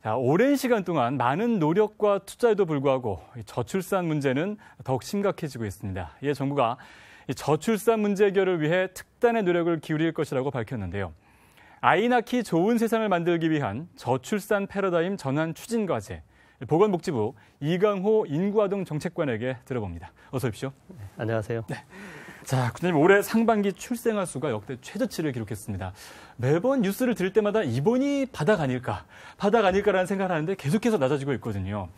자, 오랜 시간 동안 많은 노력과 투자에도 불구하고 저출산 문제는 더욱 심각해지고 있습니다. 이에 정부가 저출산 문제 해결을 위해 특단의 노력을 기울일 것이라고 밝혔는데요. 아이 낳기 좋은 세상을 만들기 위한 저출산 패러다임 전환 추진 과제, 보건복지부 이강호 인구아동 정책관에게 들어봅니다. 어서 오십시오. 네, 안녕하세요. 네. 자, 국장님, 올해 상반기 출생아 수가 역대 최저치를 기록했습니다. 매번 뉴스를 들을 때마다 이번이 바닥 아닐까라는 생각을 하는데 계속해서 낮아지고 있거든요.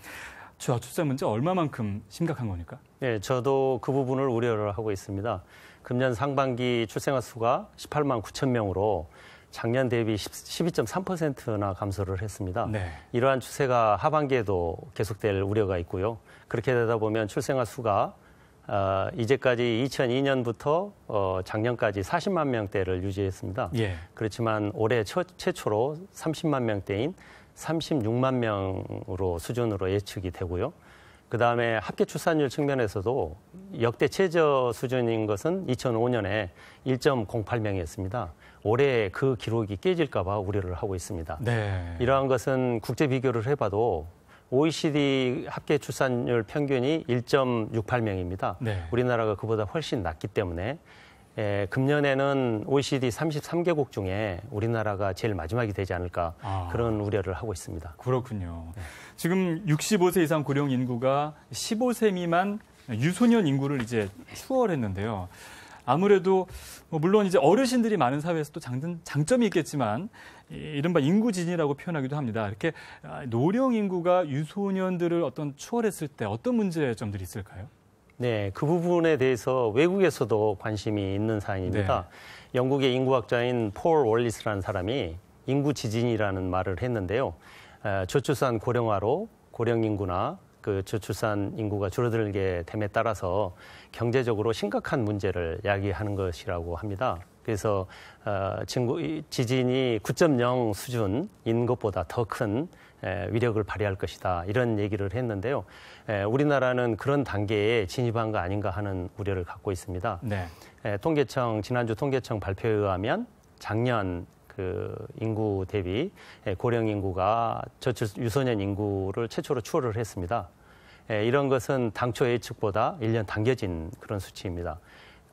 저출산 문제 얼마만큼 심각한 겁니까? 네, 저도 그 부분을 우려를 하고 있습니다. 금년 상반기 출생아 수가 18만 9천 명으로 작년 대비 12.3%나 감소를 했습니다. 네. 이러한 추세가 하반기에도 계속될 우려가 있고요. 그렇게 되다 보면 출생아 수가 이제까지 2002년부터 작년까지 40만 명대를 유지했습니다. 예. 그렇지만 올해 최초로 30만 명대인 36만 명으로 수준으로 예측이 되고요. 그다음에 합계 출산율 측면에서도 역대 최저 수준인 것은 2005년에 1.08명이었습니다. 올해 그 기록이 깨질까 봐 우려를 하고 있습니다. 네. 이러한 것은 국제 비교를 해봐도 OECD 합계 출산율 평균이 1.68명입니다. 네. 우리나라가 그보다 훨씬 낮기 때문에 금년에는 OECD 33개국 중에 우리나라가 제일 마지막이 되지 않을까 그런 우려를 하고 있습니다. 그렇군요. 네. 지금 65세 이상 고령 인구가 15세 미만 유소년 인구를 이제 추월했는데요. 아무래도 물론 이제 어르신들이 많은 사회에서 또 장점이 있겠지만 이른바 인구지진이라고 표현하기도 합니다. 이렇게 노령 인구가 유소년들을 추월했을 때 어떤 문제점들이 있을까요? 네, 그 부분에 대해서 외국에서도 관심이 있는 사안입니다. 네. 영국의 인구학자인 폴 월리스라는 사람이 인구지진이라는 말을 했는데요. 저출산 고령화로 고령 인구나 그 저출산 인구가 줄어들게 됨에 따라서 경제적으로 심각한 문제를 야기하는 것이라고 합니다. 그래서 지진이 9.0 수준인 것보다 더 큰 위력을 발휘할 것이다. 이런 얘기를 했는데요. 우리나라는 그런 단계에 진입한 거 아닌가 하는 우려를 갖고 있습니다. 네. 지난주 통계청 발표에 의하면 작년 그 인구 대비 고령 인구가 유소년 인구를 최초로 추월을 했습니다. 이런 것은 당초 예측보다 1년 당겨진 그런 수치입니다.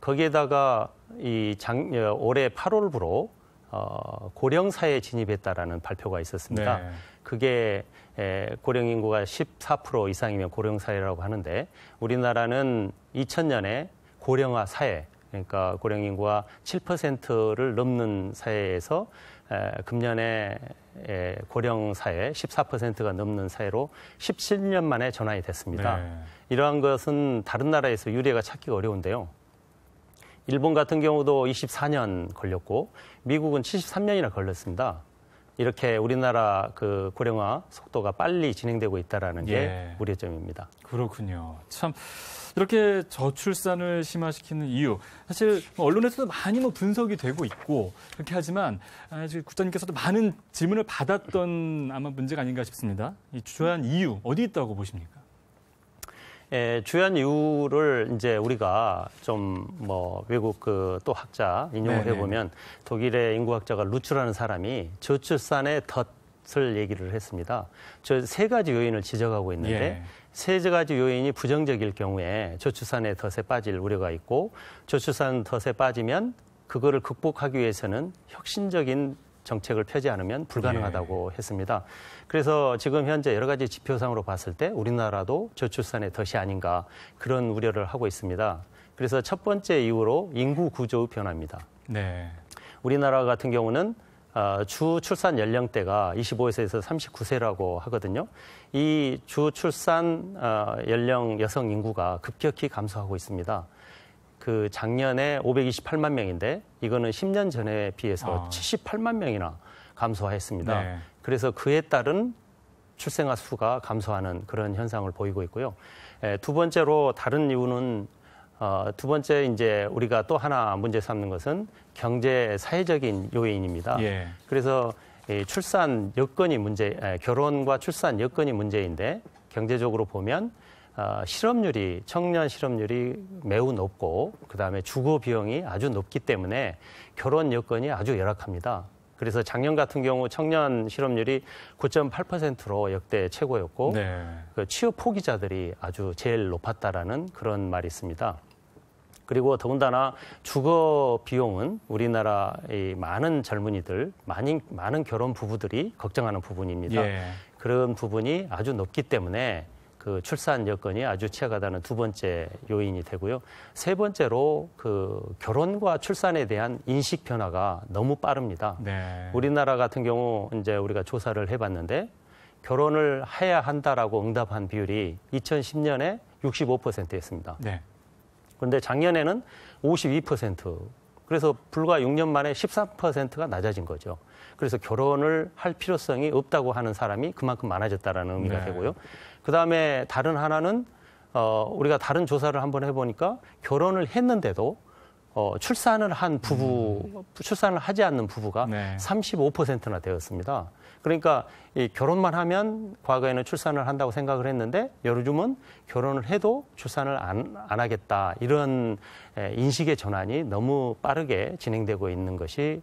거기에다가 올해 8월부로 고령 사회에 진입했다라는 발표가 있었습니다. 네. 그게 고령 인구가 14% 이상이면 고령 사회라고 하는데 우리나라는 2000년에 고령화 사회, 그러니까 고령 인구가 7%를 넘는 사회에서 금년에 고령 사회 14%가 넘는 사회로 17년 만에 전환이 됐습니다. 네. 이러한 것은 다른 나라에서 유례가 찾기가 어려운데요. 일본 같은 경우도 24년 걸렸고 미국은 73년이나 걸렸습니다. 이렇게 우리나라 그 고령화 속도가 빨리 진행되고 있다는 게 우려점입니다. 그렇군요. 참 이렇게 저출산을 심화시키는 이유, 사실 언론에서도 많이 분석이 되고 있고 그렇게 하지만 국장님께서도 많은 질문을 받았던 아마 문제가 아닌가 싶습니다. 이 주요한 이유 어디 있다고 보십니까? 주요한 이유를 이제 우리가 좀 외국 또 학자 인용을 해보면 독일의 인구학자가 루츠라는 사람이 저출산의 덫을 얘기를 했습니다. 저 세 가지 요인을 지적하고 있는데 세 가지 요인이 부정적일 경우에 저출산의 덫에 빠질 우려가 있고 저출산 덫에 빠지면 그거를 극복하기 위해서는 혁신적인 정책을 펴지 않으면 불가능하다고 했습니다. 그래서 지금 현재 여러 가지 지표상으로 봤을 때 우리나라도 저출산의 덫이 아닌가 그런 우려를 하고 있습니다. 그래서 첫 번째 이유로 인구 구조의 변화입니다. 네. 우리나라 같은 경우는 주 출산 연령대가 25세에서 39세라고 하거든요. 이 주 출산 연령 여성 인구가 급격히 감소하고 있습니다. 그 작년에 528만 명인데 이거는 10년 전에 비해서 78만 명이나 감소했습니다. 네. 그래서 그에 따른 출생아 수가 감소하는 그런 현상을 보이고 있고요. 두 번째로 다른 이유는 두 번째 이제 우리가 또 하나 문제 삼는 것은 경제 사회적인 요인입니다. 그래서 출산 여건이 결혼과 출산 여건이 문제인데 경제적으로 보면 청년 실업률이 매우 높고 그다음에 주거 비용이 아주 높기 때문에 결혼 여건이 아주 열악합니다. 그래서 작년 같은 경우 청년 실업률이 9.8%로 역대 최고였고 네. 그 취업 포기자들이 아주 제일 높았다라는 그런 말이 있습니다. 그리고 더군다나 주거 비용은 우리나라의 많은 젊은이들, 많은 결혼 부부들이 걱정하는 부분입니다. 예. 그런 부분이 아주 높기 때문에 그 출산 여건이 아주 취약하다는 두 번째 요인이 되고요. 세 번째로 그 결혼과 출산에 대한 인식 변화가 너무 빠릅니다. 네. 우리나라 같은 경우 이제 우리가 조사를 해봤는데 결혼을 해야 한다라고 응답한 비율이 2010년에 65%였습니다. 네. 그런데 작년에는 52%. 그래서 불과 6년 만에 13%가 낮아진 거죠. 그래서 결혼을 할 필요성이 없다고 하는 사람이 그만큼 많아졌다라는 의미가 네. 되고요. 그다음에 다른 하나는 우리가 다른 조사를 한번 해보니까 결혼을 했는데도 출산을 하지 않는 부부가 네. 35%나 되었습니다. 그러니까 이 결혼만 하면 과거에는 출산을 한다고 생각을 했는데 요즘은 결혼을 해도 출산을 안 하겠다. 이런 인식의 전환이 너무 빠르게 진행되고 있는 것이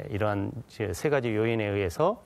이러한 세 가지 요인에 의해서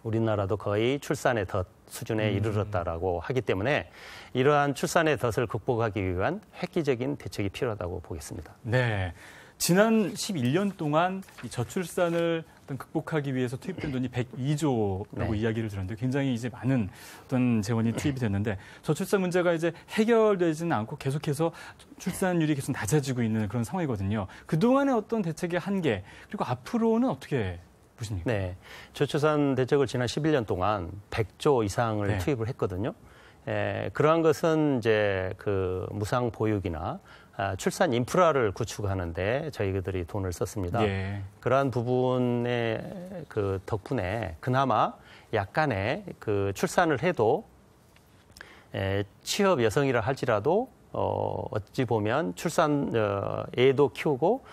우리나라도 거의 출산의 덫 수준에 이르렀다라고 하기 때문에 이러한 출산의 덫을 극복하기 위한 획기적인 대책이 필요하다고 보겠습니다. 네. 지난 11년 동안 이 저출산을 극복하기 위해서 투입된 돈이 102조라고 네. 이야기를 들었는데 굉장히 이제 많은 어떤 재원이 투입이 됐는데 저출산 문제가 이제 해결되지는 않고 계속해서 출산율이 계속 낮아지고 있는 그런 상황이거든요. 그동안의 어떤 대책의 한계 그리고 앞으로는 어떻게 보십니까? 네. 저출산 대책을 지난 11년 동안 100조 이상을 네. 투입을 했거든요. 그러한 것은 이제 그 무상 보육이나 출산 인프라를 구축하는데 저희들이 돈을 썼습니다. 예. 그러한 부분의 그 덕분에 그나마 약간의 그 출산을 해도 취업 여성이라 할지라도 어찌 보면 애도 키우고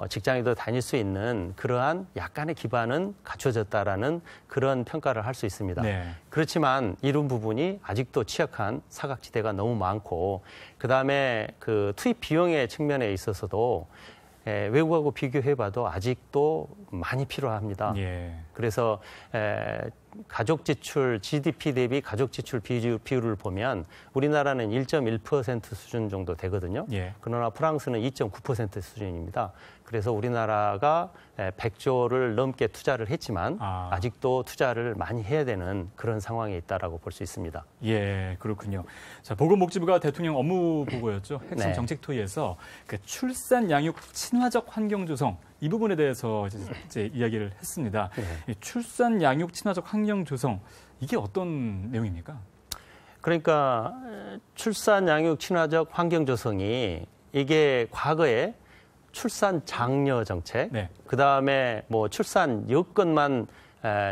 직장에도 다닐 수 있는 그러한 약간의 기반은 갖춰졌다라는 그런 평가를 할 수 있습니다. 네. 그렇지만 이런 부분이 아직도 취약한 사각지대가 너무 많고 그다음에 그 투입 비용의 측면에 있어서도 외국하고 비교해봐도 아직도 많이 필요합니다. 예. 그래서 가족 지출 GDP 대비 가족 지출 비율을 보면 우리나라는 1.1% 수준 정도 되거든요. 예. 그러나 프랑스는 2.9% 수준입니다. 그래서 우리나라가 100조를 넘게 투자를 했지만 아직도 투자를 많이 해야 되는 그런 상황에 있다라고 볼 수 있습니다. 예, 그렇군요. 자, 보건복지부가 대통령 업무 보고였죠. 핵심 네. 정책 토의에서 그 출산 양육 친화적 환경 조성 이 부분에 대해서 이제 이야기를 했습니다. 네. 이 출산 양육 친화적 환경 조성 이게 어떤 내용입니까? 그러니까 출산 양육 친화적 환경 조성이 이게 과거에 출산 장려 정책, 네. 그다음에 뭐 출산 여건만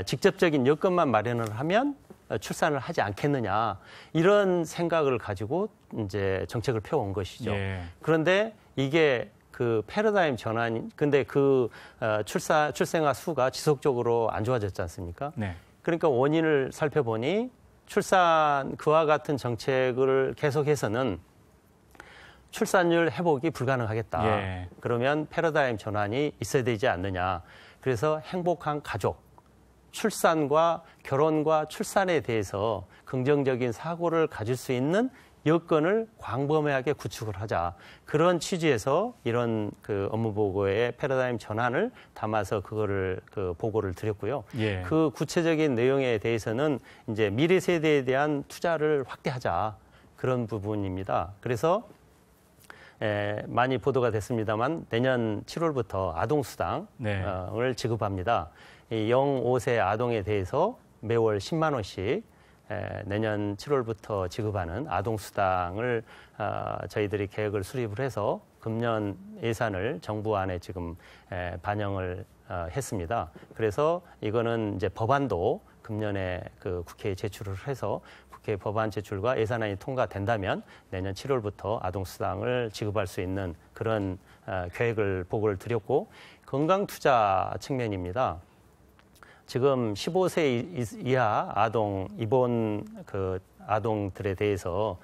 직접적인 여건만 마련을 하면 출산을 하지 않겠느냐 이런 생각을 가지고 이제 정책을 펴온 것이죠. 예. 그런데 이게 그 패러다임 전환, 근데 그 출생아 수가 지속적으로 안 좋아졌지 않습니까? 네. 그러니까 원인을 살펴보니 그와 같은 정책을 계속해서는 출산율 회복이 불가능하겠다. 예. 그러면 패러다임 전환이 있어야 되지 않느냐. 그래서 행복한 가족, 출산과 결혼과 출산에 대해서 긍정적인 사고를 가질 수 있는 여건을 광범위하게 구축을 하자. 그런 취지에서 이런 그 업무 보고에 패러다임 전환을 담아서 그거를 그 보고를 드렸고요. 예. 그 구체적인 내용에 대해서는 이제 미래 세대에 대한 투자를 확대하자. 그런 부분입니다. 그래서 많이 보도가 됐습니다만 내년 7월부터 아동수당을 네. 지급합니다. 이 0, 5세 아동에 대해서 매월 10만 원씩 내년 7월부터 지급하는 아동수당을 저희들이 계획을 수립을 해서 금년 예산을 정부 안에 지금 반영을 했습니다. 그래서 이거는 이제 법안도 금년에 그 국회에 제출을 해서 국회 법안 제출과 예산안이 통과된다면 내년 7월부터 아동수당을 지급할 수 있는 그런 계획을 보고를 드렸고 건강투자 측면입니다. 지금 15세 이하 아동 입원 그 아동들에 대해서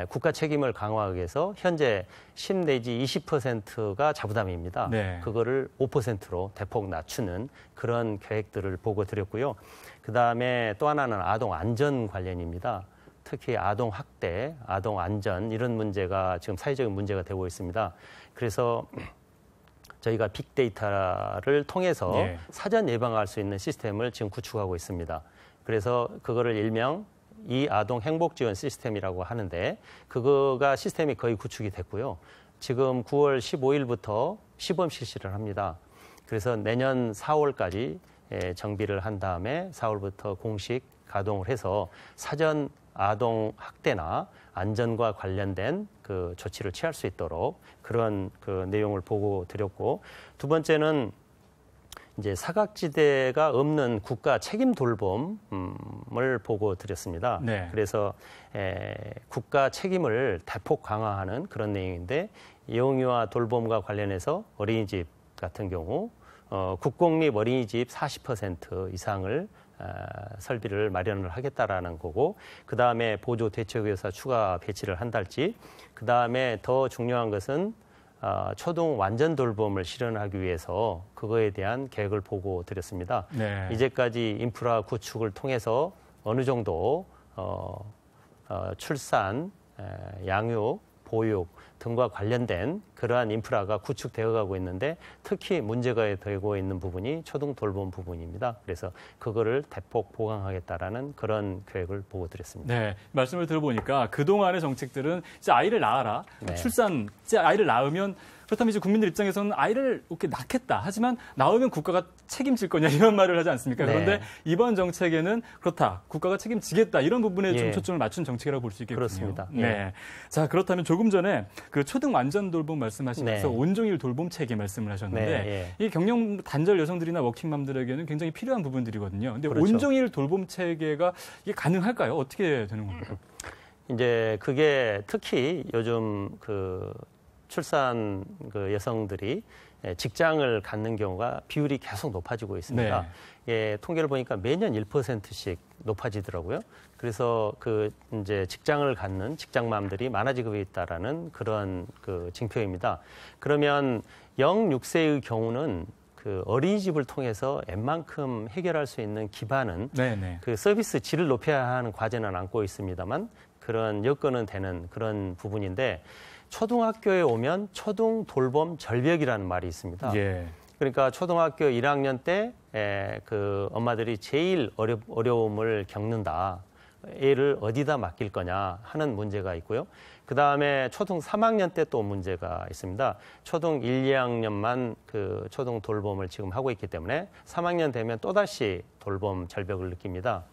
국가 책임을 강화하기 위해서 현재 10 내지 20%가 자부담입니다. 네. 그거를 5%로 대폭 낮추는 그런 계획들을 보고 드렸고요. 그다음에 또 하나는 아동 안전 관련입니다. 특히 아동 학대, 아동 안전 이런 문제가 지금 사회적인 문제가 되고 있습니다. 그래서 저희가 빅데이터를 통해서 예. 사전 예방할 수 있는 시스템을 지금 구축하고 있습니다. 그래서 그거를 일명 이 아동 행복 지원 시스템이라고 하는데 그거가 시스템이 거의 구축이 됐고요. 지금 9월 15일부터 시범 실시를 합니다. 그래서 내년 4월까지 정비를 한 다음에 4월부터 공식 가동을 해서 사전 아동 학대나 안전과 관련된 그 조치를 취할 수 있도록 그런 그 내용을 보고 드렸고, 두 번째는 이제 사각지대가 없는 국가 책임 돌봄을 보고 드렸습니다. 네. 그래서 국가 책임을 대폭 강화하는 그런 내용인데, 영유아 돌봄과 관련해서 어린이집 같은 경우 국공립 어린이집 40% 이상을 설비를 마련을 하겠다라는 거고, 그 다음에 보조 대책회사 추가 배치를 한달지, 그 다음에 더 중요한 것은 초등 완전 돌봄을 실현하기 위해서 그거에 대한 계획을 보고 드렸습니다. 네. 이제까지 인프라 구축을 통해서 어느 정도 출산, 양육, 보육 등과 관련된 그러한 인프라가 구축되어 가고 있는데, 특히 문제가 되고 있는 부분이 초등 돌봄 부분입니다. 그래서 그거를 대폭 보강하겠다라는 그런 계획을 보고 드렸습니다. 네, 말씀을 들어보니까 그동안의 정책들은 이제 아이를 낳아라, 네. 출산, 이제 아이를 낳으면 그렇다면 이제 국민들 입장에서는 아이를 이렇게 낳겠다. 하지만 낳으면 국가가 책임질 거냐 이런 말을 하지 않습니까? 네. 그런데 이번 정책에는 그렇다. 국가가 책임지겠다. 이런 부분에 좀 예. 초점을 맞춘 정책이라고 볼 수 있겠군요. 그렇습니다. 네. 예. 자, 그렇다면 조금 전에 그 초등 완전 돌봄 말씀하시면서 네. 온종일 돌봄 체계 말씀을 하셨는데, 네, 예. 이 경영 단절 여성들이나 워킹맘들에게는 굉장히 필요한 부분들이거든요. 근데 그렇죠. 온종일 돌봄 체계가 이게 가능할까요? 어떻게 되는 겁니까? 이제 그게 특히 요즘 그 출산 그 여성들이 직장을 갖는 경우가 비율이 계속 높아지고 있습니다. 네. 예, 통계를 보니까 매년 1%씩 높아지더라고요. 그래서 그 이제 직장을 갖는 직장맘들이 많아지고 있다라는 그런 그 징표입니다. 그러면 0-6세의 경우는 그 어린이집을 통해서 웬만큼 해결할 수 있는 기반은 네네. 그 서비스 질을 높여야 하는 과제는 안고 있습니다만, 그런 여건은 되는 그런 부분인데, 초등학교에 오면 초등 돌봄 절벽이라는 말이 있습니다. 예. 그러니까 초등학교 1학년 때 그 엄마들이 제일 어려움을 겪는다. 애를 어디다 맡길 거냐 하는 문제가 있고요. 그 다음에 초등 3학년 때 또 문제가 있습니다. 초등 1, 2학년만 그 초등 돌봄을 지금 하고 있기 때문에 3학년 되면 또다시 돌봄 절벽을 느낍니다.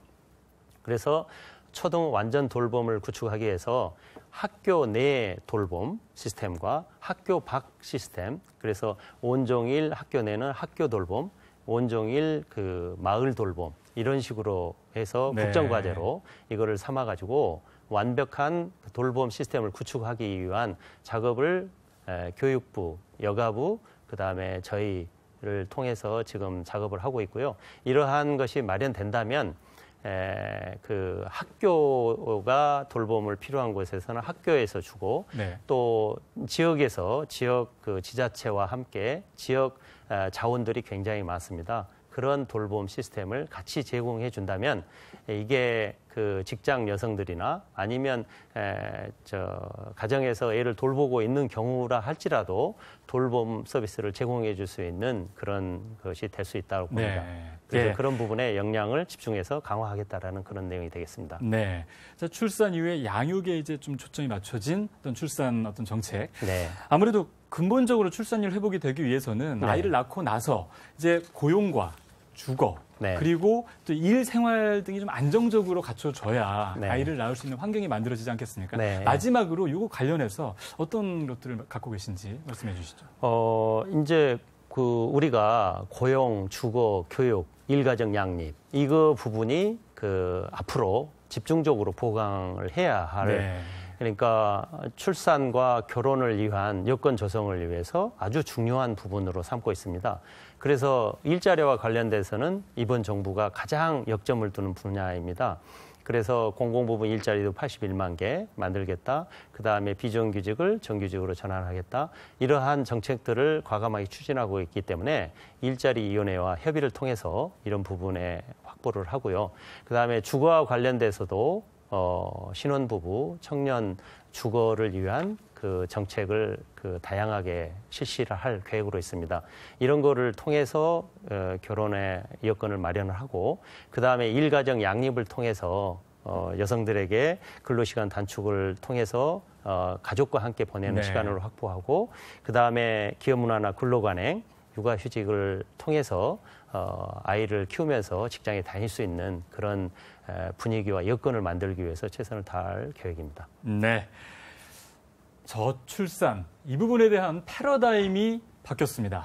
그래서 초등 완전 돌봄을 구축하기 위해서 학교 내 돌봄 시스템과 학교 밖 시스템, 그래서 온종일 학교 내는 학교 돌봄, 온종일 그 마을 돌봄, 이런 식으로 해서 네. 국정과제로 이거를 삼아가지고 완벽한 돌봄 시스템을 구축하기 위한 작업을 교육부, 여가부, 그다음에 저희를 통해서 지금 작업을 하고 있고요. 이러한 것이 마련된다면 그 학교가 돌봄을 필요한 곳에서는 학교에서 주고, 네. 또 지역에서 지역 그 지자체와 함께 지역 자원들이 굉장히 많습니다. 그런 돌봄 시스템을 같이 제공해 준다면 이게 그 직장 여성들이나 아니면 가정에서 애를 돌보고 있는 경우라 할지라도 돌봄 서비스를 제공해 줄 수 있는 그런 것이 될 수 있다고 봅니다. 네. 그래서 예. 그런 부분에 역량을 집중해서 강화하겠다라는 그런 내용이 되겠습니다. 네. 자, 출산 이후에 양육에 이제 좀 초점이 맞춰진 어떤 출산 어떤 정책. 네. 아무래도 근본적으로 출산율 회복이 되기 위해서는 네. 아이를 낳고 나서 이제 고용과 주거, 네. 그리고 또 일 생활 등이 좀 안정적으로 갖춰져야 네. 아이를 낳을 수 있는 환경이 만들어지지 않겠습니까? 네. 마지막으로 이거 관련해서 어떤 것들을 갖고 계신지 말씀해 주시죠. 이제 그 우리가 고용, 주거, 교육, 일가정 양립, 이거 부분이 그 앞으로 집중적으로 보강을 해야 할 네. 그러니까 출산과 결혼을 위한 여건 조성을 위해서 아주 중요한 부분으로 삼고 있습니다. 그래서 일자리와 관련돼서는 이번 정부가 가장 역점을 두는 분야입니다. 그래서 공공부문 일자리도 81만 개 만들겠다. 그다음에 비정규직을 정규직으로 전환하겠다. 이러한 정책들을 과감하게 추진하고 있기 때문에 일자리위원회와 협의를 통해서 이런 부분에 확보를 하고요. 그다음에 주거와 관련돼서도 신혼부부, 청년 주거를 위한 그 정책을 다양하게 실시를 할 계획으로 있습니다. 이런 거를 통해서 결혼의 여건을 마련을 하고 그다음에 일가정 양립을 통해서 여성들에게 근로시간 단축을 통해서 가족과 함께 보내는 시간을 확보하고 그다음에 기업문화나 근로관행, 육아휴직을 통해서 아이를 키우면서 직장에 다닐 수 있는 그런 분위기와 여건을 만들기 위해서 최선을 다할 계획입니다. 네. 저출산, 이 부분에 대한 패러다임이 바뀌었습니다.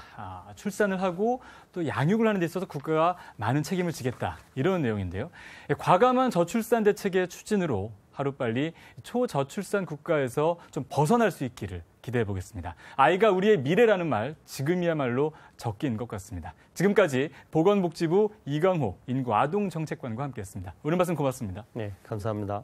출산을 하고 또 양육을 하는 데 있어서 국가가 많은 책임을 지겠다. 이런 내용인데요. 과감한 저출산 대책의 추진으로 하루빨리 초저출산 국가에서 좀 벗어날 수 있기를 기대해 보겠습니다. 아이가 우리의 미래라는 말, 지금이야말로 적기인 것 같습니다. 지금까지 보건복지부 이광호 인구아동정책관과 함께했습니다. 오늘 말씀 고맙습니다. 네, 감사합니다.